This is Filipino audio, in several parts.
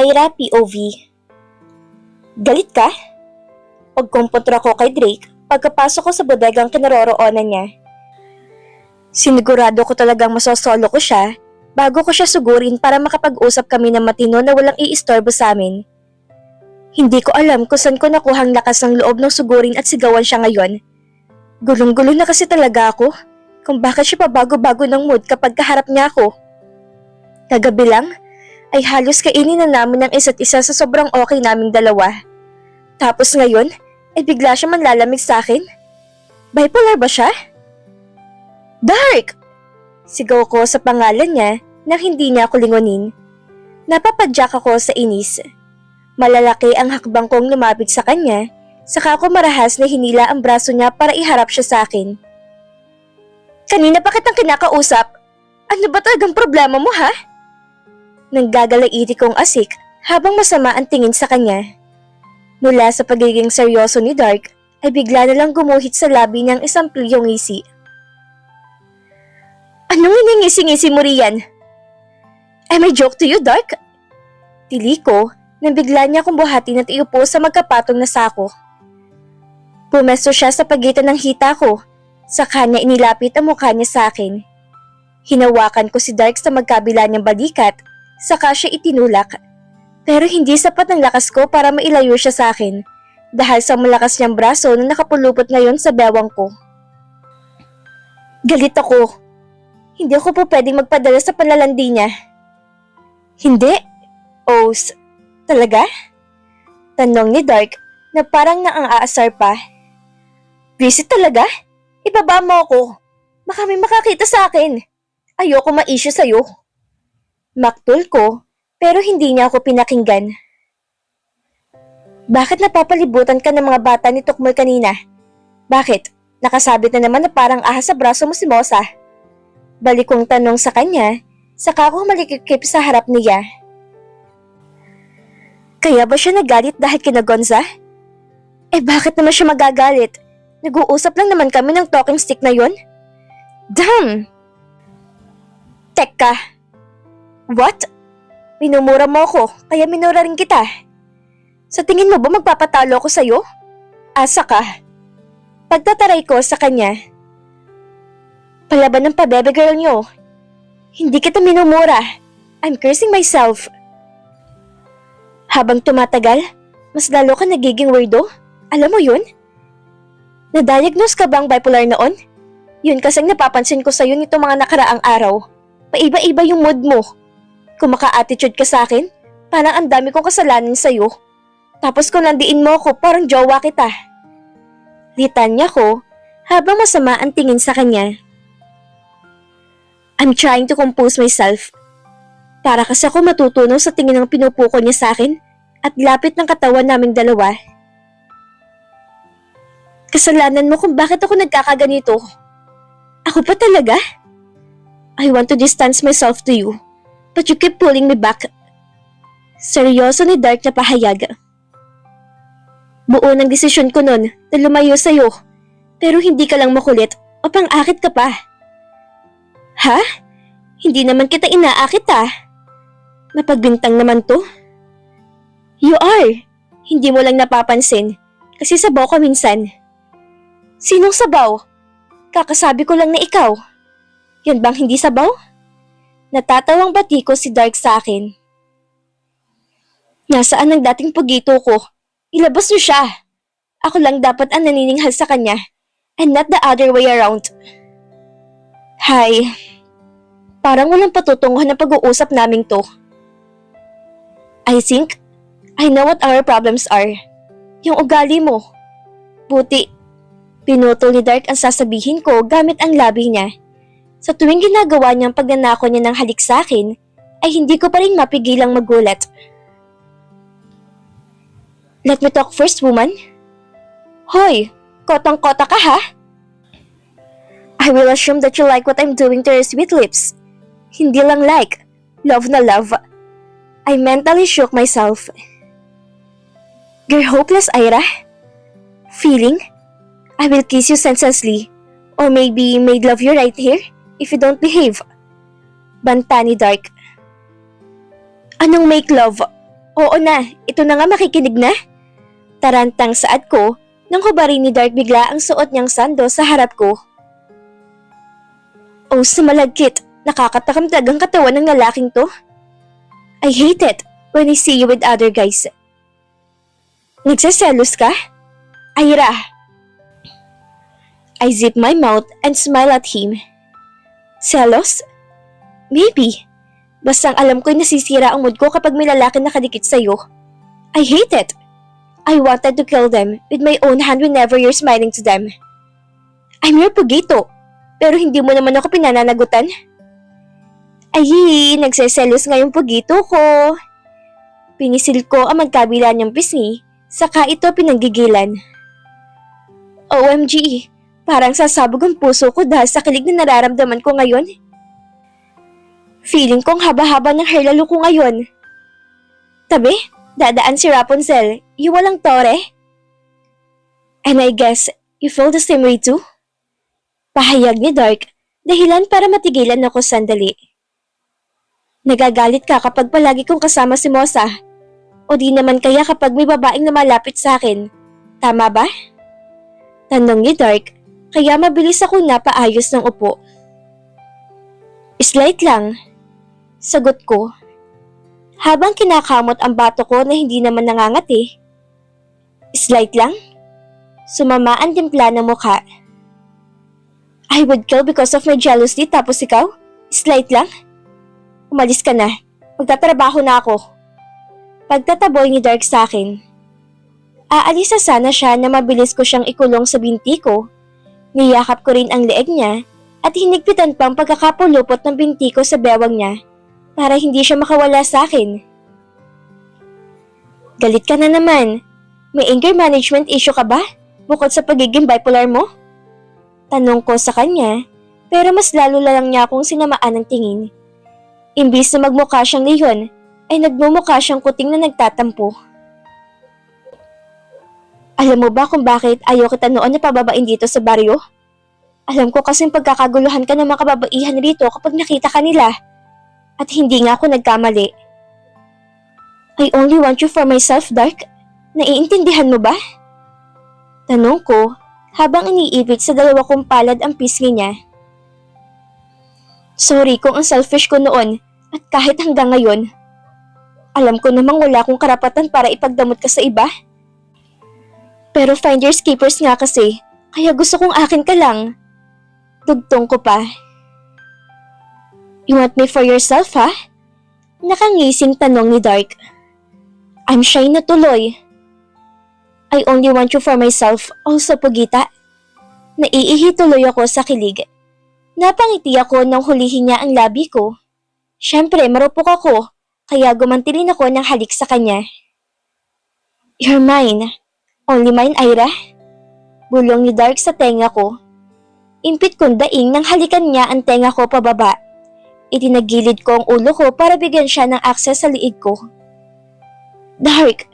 Ira POV. Galit ka? Pagkumputro ko kay Drake pagkapasok ko sa bodegang kinaroroonan niya. Sinigurado ko talagang masosolo ko siya bago ko siya sugurin para makapag-usap kami ng matino na walang iistorbo sa amin. Hindi ko alam kung saan ko nakuhang lakas ng loob ng sugurin at sigawan siya ngayon. Gulong-gulo na kasi talaga ako kung bakit siya pabago-bago ng mood kapag kaharap niya ako. Kagabi lang ay halos kainin na namin ng isa't isa sa sobrang okay naming dalawa. Tapos ngayon ay bigla siya manlalamig sa akin. Bipolar ba siya? Dark! Sigaw ko sa pangalan niya nang hindi niya ako lingunin. Napapadyak ako sa inis. Malalaki ang hakbang kong lumapit sa kanya, saka ako marahas na hinila ang braso niya para iharap siya sa akin. Kanina pa kitang kinakausap. Ano ba talagang problema mo ha? Nanggagalaiti kong asik habang masama ang tingin sa kanya. Mula sa pagiging seryoso ni Dark ay bigla na lang gumuhit sa labi niyang isang plilyong ngisi. Anong iningisi-ngisi mo riyan? Am I joke to you, Dark? Tili ko nang bigla niya akong buhatin at iupo sa magkapatong na sako. Pumesto siya sa pagitan ng hita ko, saka niya inilapit ang mukha niya sa akin. Hinawakan ko si Dark sa magkabila niyang balikat, saka siya itinulak. Pero hindi sapat ang lakas ko para mailayo siya sa akin dahil sa malakas niyang braso na nakapulupot ngayon sa bewang ko. Galit ako. Hindi ako po pwedeng magpadala sa panlalandi niya. Hindi? Talaga? Tanong ni Dark na parang naang-aasar pa. Busy talaga? Ibaba mo ako. Baka may makakita sa akin. Ayoko ma-issue sa'yo. Maktul ko, pero hindi niya ako pinakinggan. Bakit napapalibutan ka ng mga bata ni Tukmoy kanina? Bakit? Nakasabit na naman na parang ahas sa braso mo si Mosa. Balik kong tanong sa kanya, saka ako malikikip sa harap niya. Kaya ba siya nagalit dahil kina Gonza? Bakit naman siya magagalit? Nag-uusap lang naman kami ng talking stick na yon. Damn! Teka. What? Minumura mo ako, kaya minura rin kita. Sa tingin mo ba magpapatalo ako sa'yo? Asa ka. Pagtataray ko sa kanya. Palaban ng pabebe girl niyo. Hindi kita minumura. I'm cursing myself. Habang tumatagal, mas lalo ka nagiging weirdo. Alam mo yun? Na-diagnose ka bang bipolar noon? Yun kasing napapansin ko sa'yo nito mga nakaraang araw. Paiba-iba yung mood mo. Kung maka-attitude ka sa akin, parang ang dami kong kasalanan sa'yo. Tapos kung nandiin mo ako, parang jowa kita. Litan niya ko habang masama ang tingin sa kanya. I'm trying to compose myself. Para kasi ako matutunaw sa tingin ng pinupuko niya sa akin at lapit ng katawan naming dalawa. Kasalanan mo kung bakit ako nagkakaganito. Ako pa talaga? I want to distance myself to you, but you keep pulling me back. Seryoso ni Dark na pahayag. Buo ng desisyon ko nun na lumayo sa'yo, pero hindi ka lang makulit o pang-akit ka pa. Ha? Hindi naman kita inaakit Mapagbintang naman to. You are. Hindi mo lang napapansin kasi sabaw ka minsan. Sinong sabaw? Kakasabi ko lang na ikaw. Yan bang hindi sabaw? Natatawang bati ko si Dark sa akin. Nasaan ang dating pugito ko? Ilabas niyo siya. Ako lang dapat ang nanininghal sa kanya and not the other way around. Hi. Parang walang patutunguhan ng pag-uusap naming to. I think I know what our problems are. Yung ugali mo. Buti, pinutol ni Dark ang sasabihin ko gamit ang labi niya. Sa tuwing ginagawa niyang pagnanako niya ng halik sa akin, ay hindi ko pa rin mapigilang magulat. Let me talk first, woman. Hoy, kotang-kota ka ha? I will assume that you like what I'm doing to your sweet lips. Hindi lang like, love na love. I mentally shook myself. You're hopeless, Ira. Feeling? I will kiss you senselessly. Or maybe made love you right here if you don't behave. Banta ni Dark. Anong make love? Oo na, ito na nga makikinig na. Tarantang saad ko nang hubarin ni Dark bigla ang suot niyang sando sa harap ko. Oh, sumalagkit. Nakakatakam-tag ang katawan ng lalaking to. I hate it when I see you with other guys. Nagsaselos ka? Ira. I zip my mouth and smile at him. Selos? Maybe. Bastang alam ko'y nasisira ang mood ko kapag may lalaki nakadikit sa'yo. I hate it. I wanted to kill them with my own hand whenever you're smiling to them. I'm your pugito, pero hindi mo naman ako pinananagutan. Ay, nagseselos nga yung pugito ko. Pinisil ko ang magkabila niyang pisngi, saka ito pinanggigilan. OMG, parang sasabog ang puso ko dahil sa kilig na nararamdaman ko ngayon. Feeling kong haba-haba ng hair lalo ko ngayon. Tabi, dadaan si Rapunzel, yung walang tore. And I guess, you feel the same way too? Pahayag ni Dark, dahilan para matigilan ako sandali. Nagagalit ka kapag palagi kong kasama si Mosa? O di naman kaya kapag may babaeng lumalapit sa akin? Tama ba? Tanong ni Dark, kaya mabilis ako napaayos ng upo. Slight lang, sagot ko. Habang kinakamot ang bato ko na hindi naman nangangati. Slight lang? Sumama ang timpla ng mukha. I would kill because of my jealousy tapos ikaw? Slight lang? Umalis ka na. Magtatrabaho na ako. Pagtataboy ni Dark sa akin. Aalis na sana siya na mabilis ko siyang ikulong sa binti ko. Niyakap ko rin ang leeg niya at hinigpitan pang pagkakapulupot ng binti ko sa bewang niya para hindi siya makawala sa akin. Galit ka na naman. May anger management issue ka ba? Bukod sa pagiging bipolar mo? Tanong ko sa kanya, pero mas lalo lang niya akong sinamaan ng tingin. Imbis na magmukha siyang leyon, ay nagmumukha siyang kuting na nagtatampo. Alam mo ba kung bakit ayaw kita noon na pababain dito sa baryo? Alam ko kasing pagkakaguluhan ka ng mga kababaihan rito kapag nakita ka nila. At hindi nga ako nagkamali. I only want you for myself, Dark. Naiintindihan mo ba? Tanong ko habang iniipit sa dalawa kong palad ang pisngi niya. Sorry kung ang selfish ko noon at kahit hanggang ngayon. Alam ko namang wala akong karapatan para ipagdamot ka sa iba. Pero finders keepers nga kasi, kaya gusto kong akin ka lang. Dugtong ko pa. You want me for yourself, ha? Nakangising tanong ni Dark. I'm shy na tuloy. I only want you for myself, also Pugita. Naiihi tuloy ako sa kilig. Napangiti ako nang hulihin niya ang labi ko. Siyempre, marupok ako, kaya gumantilin ako ng halik sa kanya. You're mine. Only mine, Ira. Bulong ni Dark sa tenga ko. Impit kong daing nang halikan niya ang tenga ko pababa. Itinagilid ko ang ulo ko para bigyan siya ng akses sa liig ko. Dark,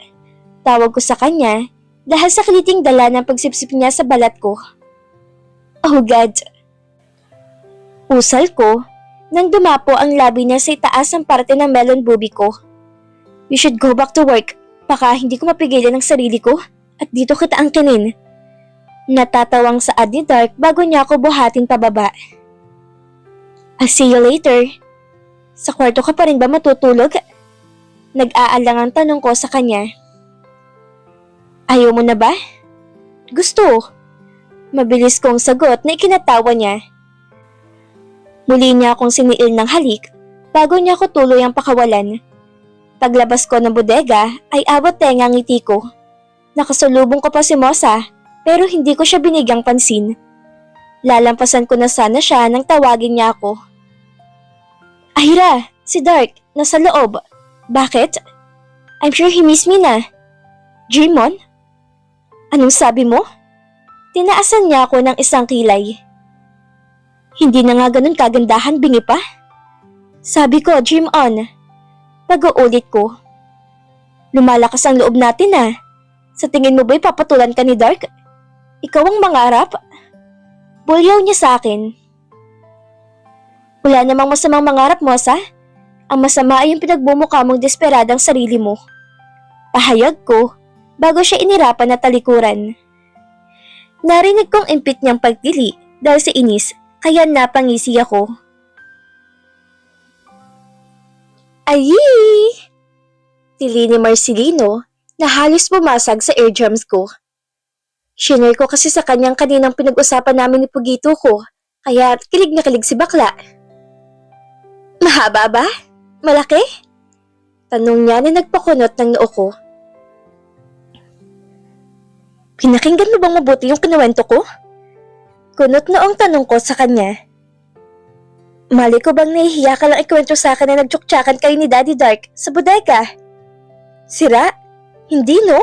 tawag ko sa kanya dahil sa kiliting dala ng pagsipsip niya sa balat ko. Oh God! Usal ko nang dumapo ang labi niya sa itaas ang parte ng melon boobie ko. You should go back to work. Baka hindi ko mapigilan ang sarili ko at dito kita angkinin. Natatawang saad ni Dark bago niya ako buhatin pababa. I'll see you later. Sa kwarto ka pa rin ba matutulog? Nag-aalang ang tanong ko sa kanya. Ayaw mo na ba? Gusto. Mabilis kong sagot na ikinatawa niya. Muli niya akong siniil ng halik bago niya ako tuloy ang pakawalan. Paglabas ko ng bodega ay abot tenga ang ngiti ko. Nakasalubong ko pa si Mosa pero hindi ko siya binigyang pansin. Lalampasan ko na sana siya nang tawagin niya ako. Ahira, si Dark, nasa loob. Bakit? I'm sure he miss me na. Jimon? Anong sabi mo? Tinaasan niya ako ng isang kilay. Hindi na nga ganun kagandahan, bingi pa. Sabi ko, dream on. Pag-uulit ko. Lumalakas ang loob natin ah. Sa tingin mo ba'y papatulan ka ni Dark? Ikaw ang mangarap? Bulyaw niya sa akin. Wala namang masamang mangarap mo, sa? Ang masama ay yung pinagbumukha mong desperadang sarili mo. Pahayag ko bago siya inirapan na talikuran. Narinig kong impit niyang pagtili dahil sa inis kaya napangisi ako. Ayi! Tili ni Marcelino na halos bumasag sa eardrums ko. Shinare ko kasi sa kanyang kaninang pinag-usapan namin ni Pugito ko, kaya kilig na kilig si bakla. Mahaba ba? Malaki? Tanong niya na nagpakunot ng noo ko. Pinakinggan mo bang mabuti yung kinuwento ko? Kunot noong tanong ko sa kanya. Mali ko bang nahihiya ka lang ikwento sa akin na nagtsuktsakan kayo ni Daddy Dark sa bodega? Sira? Hindi no?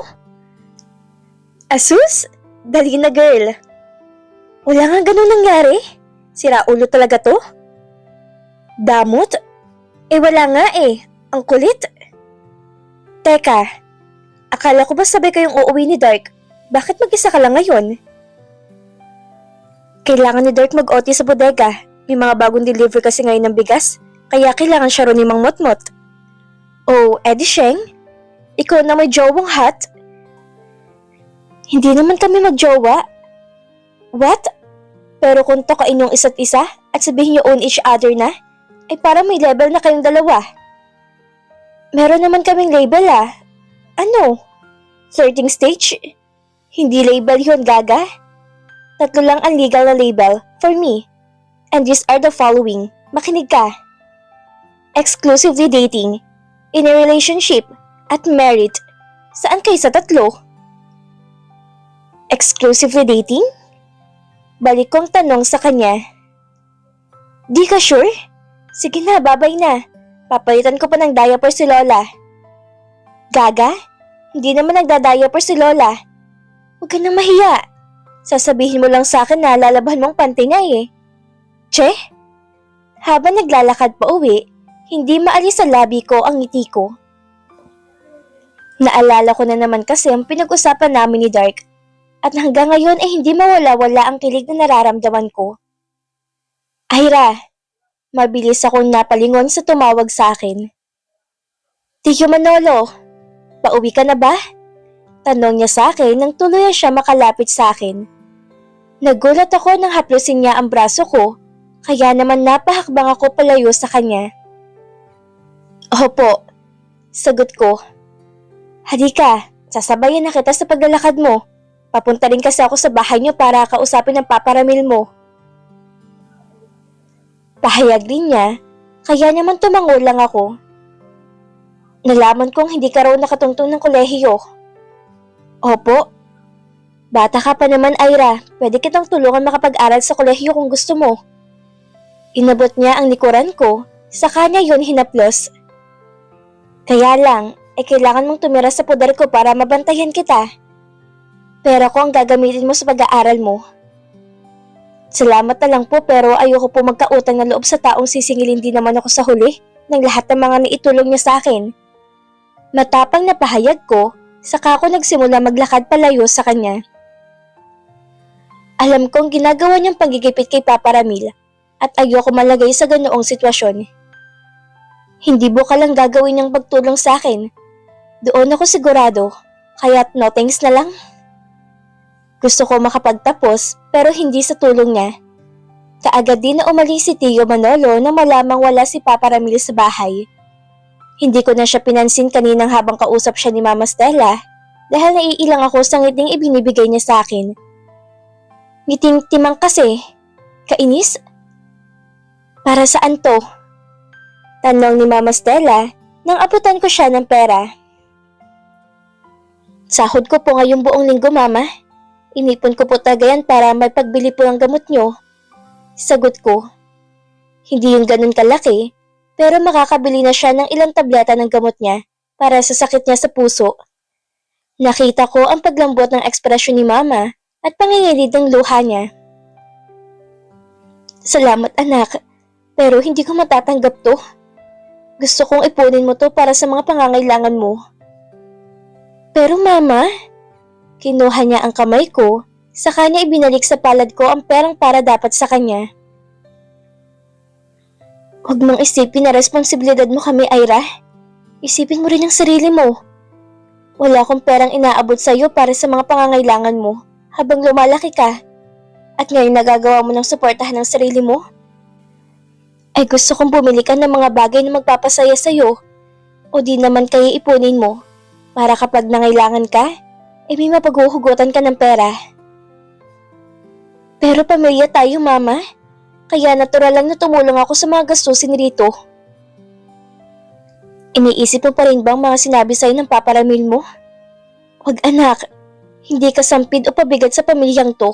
Asus? Dali na girl. Wala nga ganun nangyari. Sira ulo talaga to. Damot? Wala nga Ang kulit. Teka, akala ko ba sabay kayong uuwi ni Dark? Bakit mag-isa ka lang ngayon? Kailangan ni Dark mag-OT sa bodega. May mga bagong deliver kasi ngayon ng bigas, kaya kailangan siya ron ni Mang Motmot. Oh, Eddie Sheng? Ikaw na may jowang hot? Hindi naman kami magjowa. What? Pero kung tokain yung isa't isa at sabihin niyo own each other na, ay parang may level na kayong dalawa. Meron naman kaming label Ano? 13th stage? Hindi label yun, gaga. 3 lang ang legal na label for me. And these are the following. Makinig ka. Exclusively dating, in a relationship, at married. Saan kayo sa 3? Exclusively dating? Balik kong tanong sa kanya. Di ka sure? Sige na, babay na. Papalitan ko pa ng diaper si Lola. Gaga? Hindi naman nagda-diaper si Lola. Huwag ka nang mahiya. Sasabihin mo lang sa akin na lalabahan mong panty niya Che? Habang naglalakad pa uwi, hindi maalis sa labi ko ang ngiti ko. Naalala ko na naman kasi ang pinag-usapan namin ni Dark at hanggang ngayon ay hindi mawala-wala ang kilig na nararamdaman ko. Aira, mabilis akong napalingon sa tumawag sa akin. Tio Manolo, pauwi ka na ba? Tanong niya sa akin nang tuloy siya makalapit sa akin. Nagulat ako nang haplusin niya ang braso ko. Kaya naman napahakbang ako palayo sa kanya. Opo, sagot ko. Halika, sasabayan na kita sa paglalakad mo. Papunta rin kasi ako sa bahay niyo para kausapin ang Papa Ramil mo. Pahayag din niya, kaya naman tumango lang ako. Nalaman kong hindi ka raw nakatungtong ng kolehiyo. Opo. Bata ka pa naman, Aira. Pwede kitang tulungan makapag-aral sa kolehiyo kung gusto mo. Inabot niya ang likuran ko, sa kanya yun hinaplos. Kaya lang, kailangan mong tumira sa poder ko para mabantayan kita. Pera ko ang gagamitin mo sa pag-aaral mo. Salamat na lang po pero ayoko po magkautang na loob sa taong sisingilin din naman ako sa huli ng lahat ng mga naitulong niya sa akin. Matapang na pahayag ko, saka ako nagsimula maglakad palayo sa kanya. Alam kong ginagawa niyang panggigipit kay Papa Ramil. At ayoko malagay sa ganoong sitwasyon. Hindi bukal lang gagawin niyang pagtulong sa akin. Doon ako sigurado, kaya't no thanks na lang. Gusto ko makapagtapos pero hindi sa tulong niya. Kaagad din na umalis si Tio Manolo na malamang wala si Papa Ramil sa bahay. Hindi ko na siya pinansin kaninang habang kausap siya ni Mama Stella dahil naiilang ako sa ngiting ibinibigay niya sa akin. Ngiting timang kasi. Kainis? Para saan to? Tanong ni Mama Stella nang abutan ko siya ng pera. Sahod ko po ngayong buong linggo, Mama. Inipon ko po talaga yan para may pagbili po ng gamot nyo. Sagot ko. Hindi yun ganun kalaki, pero makakabili na siya ng ilang tableta ng gamot niya para sa sakit niya sa puso. Nakita ko ang paglambot ng ekspresyon ni Mama at pangingilid ng luha niya. Salamat anak. Pero hindi ko matatanggap to. Gusto kong ipunin mo to para sa mga pangangailangan mo. Pero Mama, kinuha niya ang kamay ko, saka niya ibinalik sa palad ko ang perang para dapat sa kanya. Huwag mong isipin na responsibilidad mo kami, Aira. Isipin mo rin ang sarili mo. Wala akong perang inaabot sa'yo para sa mga pangangailangan mo habang lumalaki ka. At ngayon nagagawa mo ng suportahan ng sarili mo? Ay gusto kong bumili ka ng mga bagay na magpapasaya sa'yo. O di naman kaya ipunin mo para kapag nangailangan ka, may mapaghuhugutan ka ng pera. Pero pamilya tayo, Mama. Kaya natural lang na tumulong ako sa mga gastusin rito. Iniisip mo pa rin bang mga sinabi sa'yo ng Papa Ramil mo? Huwag anak, hindi ka sampid o pabigat sa pamilyang to.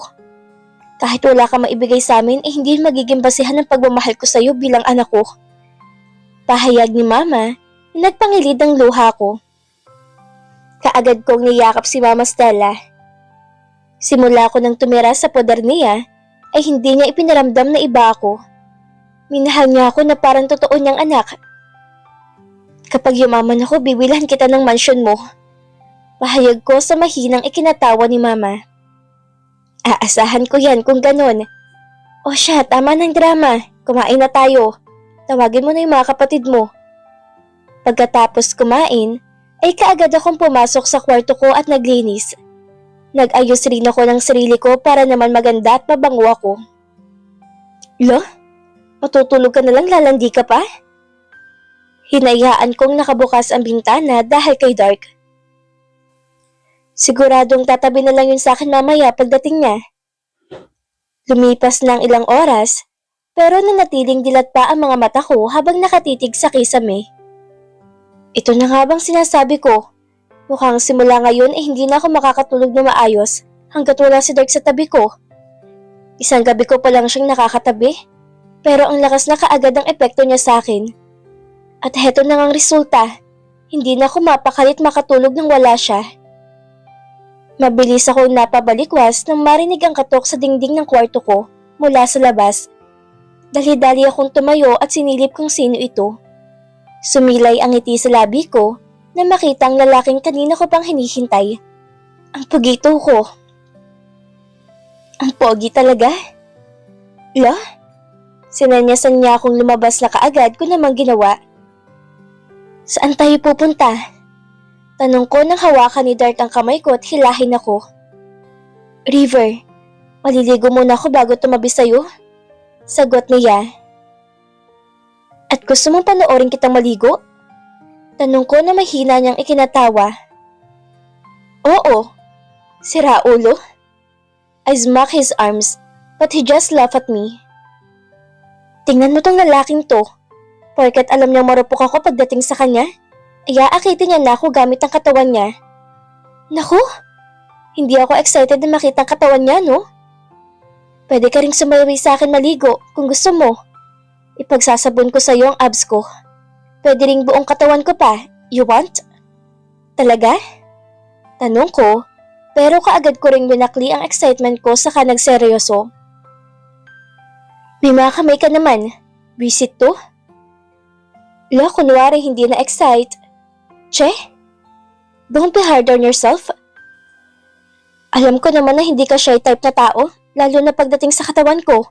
Kahit wala ka maibigay sa amin, hindi magiging basihan ng pagmamahal ko sa'yo bilang anak ko. Pahayag ni Mama, nagpangilid ang luha ko. Kaagad kong niyakap si Mama Stella. Simula ko nang tumira sa poder niya, ay hindi niya ipinaramdam na iba ako. Minahal niya ako na parang totoo niyang anak. Kapag yumaman ako, bibilhan kita ng mansyon mo. Pahayag ko sa mahinang ikinatawa ni Mama. Aasahan ko yan kung ganon. O siya, tama ng drama. Kumain na tayo. Tawagin mo na yung mga kapatid mo. Pagkatapos kumain, ay kaagad akong pumasok sa kwarto ko at naglinis. Nag-ayos rin ako ng sarili ko para naman maganda at mabango ako. Lo? Matutulog ka na lang, lalandi ka pa? Hinayaan kong nakabukas ang bintana dahil kay Dark. Siguradong tatabi na lang yun sa akin mamaya pagdating niya. Lumipas ng ilang oras, pero nanatiling dilat pa ang mga mata ko habang nakatitig sa kisame. Ito na nga bang sinasabi ko? Mukhang simula ngayon hindi na ako makakatulog na maayos hanggat wala si Dark sa tabi ko. Isang gabi ko pa lang siyang nakakatabi, pero ang lakas na kaagad ang epekto niya sa akin. At heto na ngang resulta, hindi na ako mapakalit makatulog nang wala siya. Mabilis ako napabalikwas nang marinig ang katok sa dingding ng kwarto ko mula sa labas. Dali-dali akong tumayo at sinilip kung sino ito. Sumilay ang ngiti sa labi ko na makita ang lalaking kanina ko pang hinihintay. Ang pugito ko. Ang pogi talaga. Lo? Sinanyasan niya akong lumabas na kaagad ko namang ginawa. Saan tayo pupunta? Tanong ko nang hawakan ni Dart ang kamay ko at hilahin ako. River, maliligo muna ako bago tumabi sa'yo. Sagot niya. At gusto mong panoorin kitang maligo? Tanong ko na mahina niyang ikinatawa. Oo, sira ulo. I smack his arms, but he just laughed at me. Tingnan mo tong lalaking to. Porket alam niyang marupok ako pagdating sa kanya, ay aakitin niya na ako gamit ang katawan niya. Naku, hindi ako excited na makita ang katawan niya, no? Pwede ka ring sumayawi sa akin maligo kung gusto mo. Ipagsasabon ko sa iyo ang abs ko. Pwede ring buong katawan ko pa. You want? Talaga? Tanong ko, pero kaagad ko ring binakli ang excitement ko saka nagseryoso. May mga kamay ka naman. Visit to? Lo, kunwari hindi na-excite. Che? Don't be hard on yourself. Alam ko naman na hindi ka shy type na tao, lalo na pagdating sa katawan ko.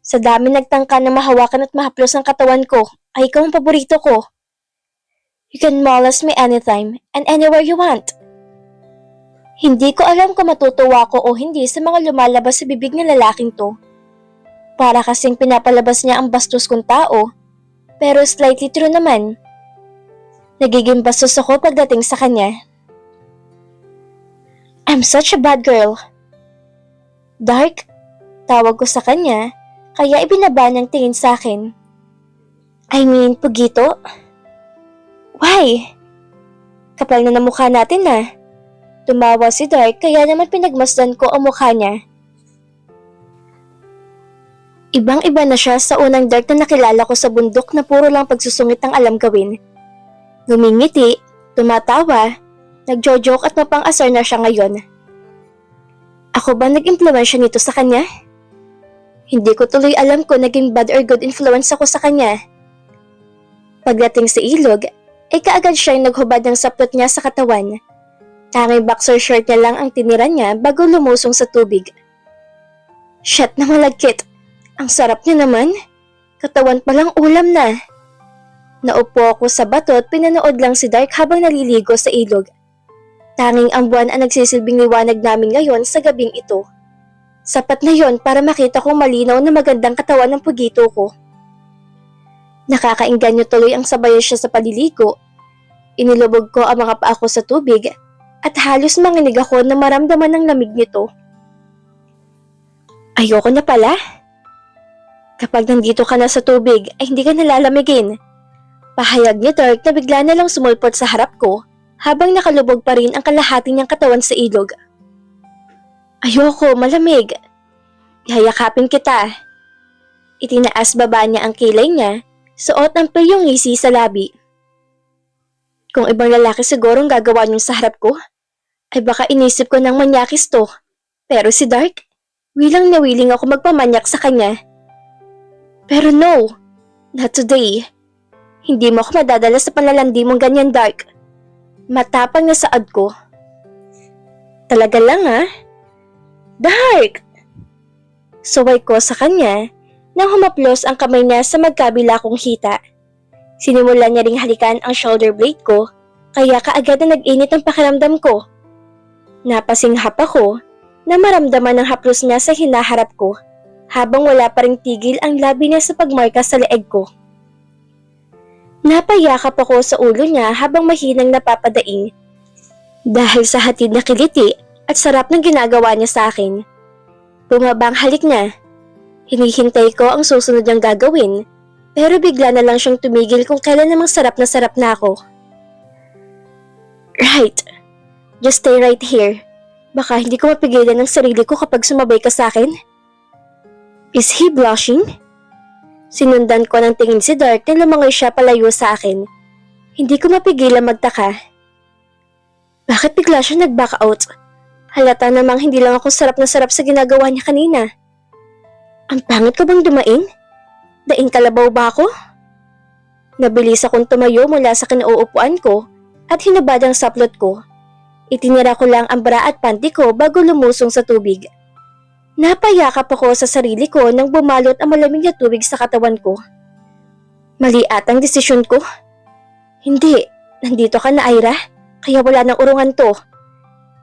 Sa dami nagtangka na mahawakan at mahaplos ang katawan ko, ay ikaw ang paborito ko. You can molest me anytime and anywhere you want. Hindi ko alam kung matutuwa ko o hindi sa mga lumalabas sa bibig ng lalaking to. Para kasing pinapalabas niya ang bastos kong tao, pero slightly true naman. Nagiging bastos ako pagdating sa kanya. I'm such a bad girl. Dark, tawag ko sa kanya, kaya ibinaba niyang tingin sa akin. I mean, pugito? Why? Kapal na ng mukha natin na. Tumawa si Dark kaya naman pinagmasdan ko ang mukha niya. Ibang-iba na siya sa unang Dark na nakilala ko sa bundok na puro lang pagsusungit ang alam gawin. Ngumingiti, tumatawa, nagjo-joke at mapang-asar na siya ngayon. Ako ba nag-impluwensya nito sa kanya? Hindi ko tuloy alam kung naging bad or good influence ako sa kanya. Pagdating sa ilog, ay kaagad siyang naghubad ng saplot niya sa katawan. Tanging boxer shirt niya lang ang tinira niya bago lumusong sa tubig. Shit na malagkit. Ang sarap niya naman. Katawan palang ulam na. Naupo ako sa bato at pinanood lang si Dark habang naliligo sa ilog. Tanging ang buwan ang nagsisilbing liwanag namin ngayon sa gabing ito. Sapat na yon para makita kong malinaw na magandang katawan ng pugito ko. Nakakainganyo tuloy ang sabayan siya sa paliligo. Inilubog ko ang mga paa ko sa tubig at halos manginig ako na maramdaman ng lamig nito. Ayoko na pala. Kapag nandito ka na sa tubig ay hindi ka nalalamigin. Pahayag ni Dark na bigla na lang sumulpot sa harap ko habang nakalubog pa rin ang kalahati niyang katawan sa ilog. Ayoko, malamig. Yayakapin kita. Itinaas baba niya ang kilay niya, suot ang priyong ngisi sa labi. Kung ibang lalaki sigurong gagawa niyo sa harap ko, ay baka inisip ko ng manyakis to. Pero si Dark, wilang na wiling ako magpamanyak sa kanya. Pero no, not today. Hindi mo ako madadala sa panlalandi mong ganyan, Dark. Matapang na saad ko. Talaga lang ha? Dark! Suway ko sa kanya nang humaplos ang kamay niya sa magkabila kong hita. Sinimulan niya ring halikan ang shoulder blade ko, kaya kaagad na nag-init ang pakiramdam ko. Napasinghap ako na maramdaman ang haplos niya sa hinaharap ko habang wala pa ring tigil ang labi niya sa pagmarka sa leeg ko. Napayakap ako sa ulo niya habang mahinang napapadaing dahil sa hatid na kiliti at sarap ng ginagawa niya sa akin. Bumaba ang halik niya. Hinihintay ko ang susunod niyang gagawin, pero bigla na lang siyang tumigil kung kailan namang sarap na ako. Right. Just stay right here. Baka hindi ko mapigilan ang sarili ko kapag sumabay ka sa akin. Is he blushing? Sinundan ko ng tingin si Dark na lumangoy siya palayo sa akin. Hindi ko mapigilan magtaka. Bakit bigla siya nag-back out? Halata namang hindi lang ako sarap na sarap sa ginagawa niya kanina. Ang pangit ko bang dumaing? Daing kalabaw ba ako? Nabilis akong tumayo mula sa kinauupuan ko at hinubad ang saplot ko. Itinira ko lang ang bra at panty ko bago lumusong sa tubig. Napayakap ako sa sarili ko nang bumalot ang malamig na tubig sa katawan ko. Mali atang desisyon ko. Hindi, nandito ka na Ira, kaya wala nang urungan to.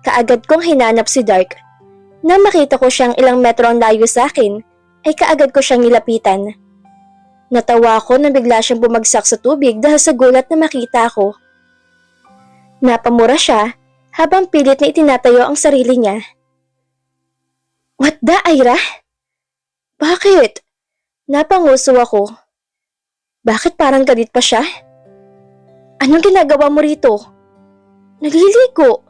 Kaagad kong hinanap si Dark. Nang makita ko siyang ilang metro ang layo sa akin, ay kaagad ko siyang nilapitan. Natawa ako nang bigla siyang bumagsak sa tubig dahil sa gulat na makita ko. Napamura siya habang pilit na itinatayo ang sarili niya. What the, Ira? Bakit? Napanguso ako. Bakit parang galit pa siya? Anong ginagawa mo rito? Naliligo.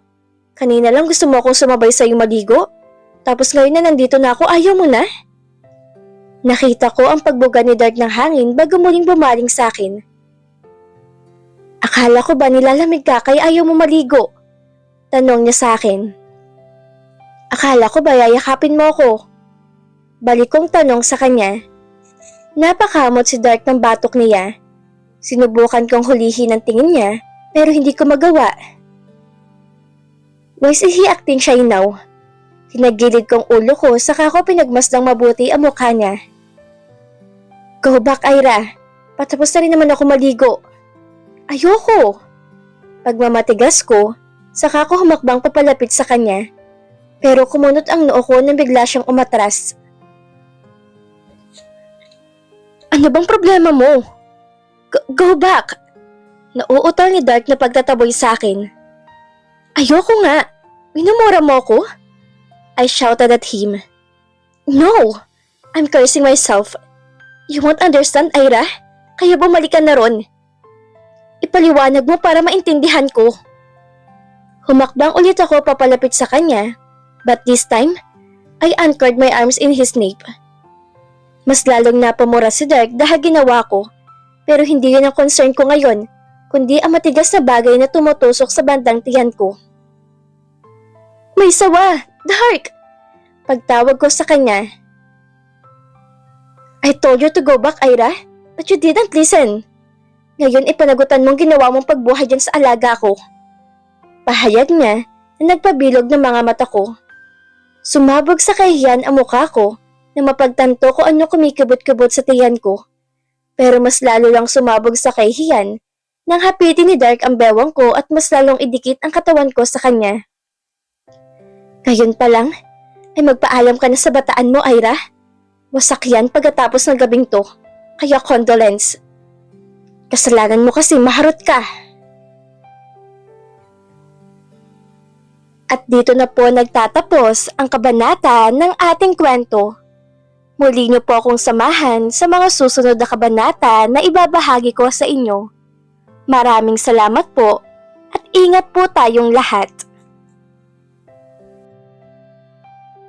Kanina lang gusto mo akong sumabay sa'yo maligo. Tapos ngayon na nandito na ako, ayaw mo na? Nakita ko ang pagbuga ni Dark ng hangin bago muling bumaling sa akin. Akala ko ba nilalamig ka kaya ayaw mo maligo? Tanong niya sa akin. Akala ko ba yayakapin mo ako? Balik kong tanong sa kanya. Napakamot si Dark ng batok niya. Sinubukan kong hulihin ang tingin niya pero hindi ko magawa. Why is he acting shy now? Tinagilid kong ulo ko saka ko pinagmasdang mabuti ang mukha niya. Go back, Ira. Patapos na rin naman ako maligo. Ayoko. Pagmamatigas ko, saka ko humakbang papalapit sa kanya. Pero kumunot ang noo ko nang bigla siyang umatras. Ano bang problema mo? Go back! Nauutal ni Dark na pagtataboy sa akin. Ayoko nga! Minumura mo ako? I shouted at him. No! I'm cursing myself. You won't understand, Ira? Kaya bumalik ka na ron. Ipaliwanag mo para maintindihan ko. Humakbang ulit ako papalapit sa kanya. But this time, I anchored my arms in his nape. Mas lalong napamura si Dark dahil ginawa ko, pero hindi yun ang concern ko ngayon, kundi ang matigas na bagay na tumutusok sa bandang tiyan ko. May sawa! Dark! Pagtawag ko sa kanya. I told you to go back, Ira, but you didn't listen. Ngayon ipanagutan mong ginawa mong pagbuhay dyan sa alaga ko. Pahayag niya na nagpabilog ng mga mata ko. Sumabog sa kahiyan ang mukha ko na mapagtanto ko ano kumikibot-kibot sa tiyan ko. Pero mas lalo lang sumabog sa kahiyan Nang hapitin ni Dark ang bewang ko at mas lalong idikit ang katawan ko sa kanya. Ngayon pa lang, ay magpaalam ka na sa bataan mo, Ira. Wasak yan pagkatapos ng gabing to, kaya condolence. Kasalanan mo kasi maharot ka. At dito na po nagtatapos ang kabanata ng ating kwento. Muli niyo po akong samahan sa mga susunod na kabanata na ibabahagi ko sa inyo. Maraming salamat po at ingat po tayong lahat.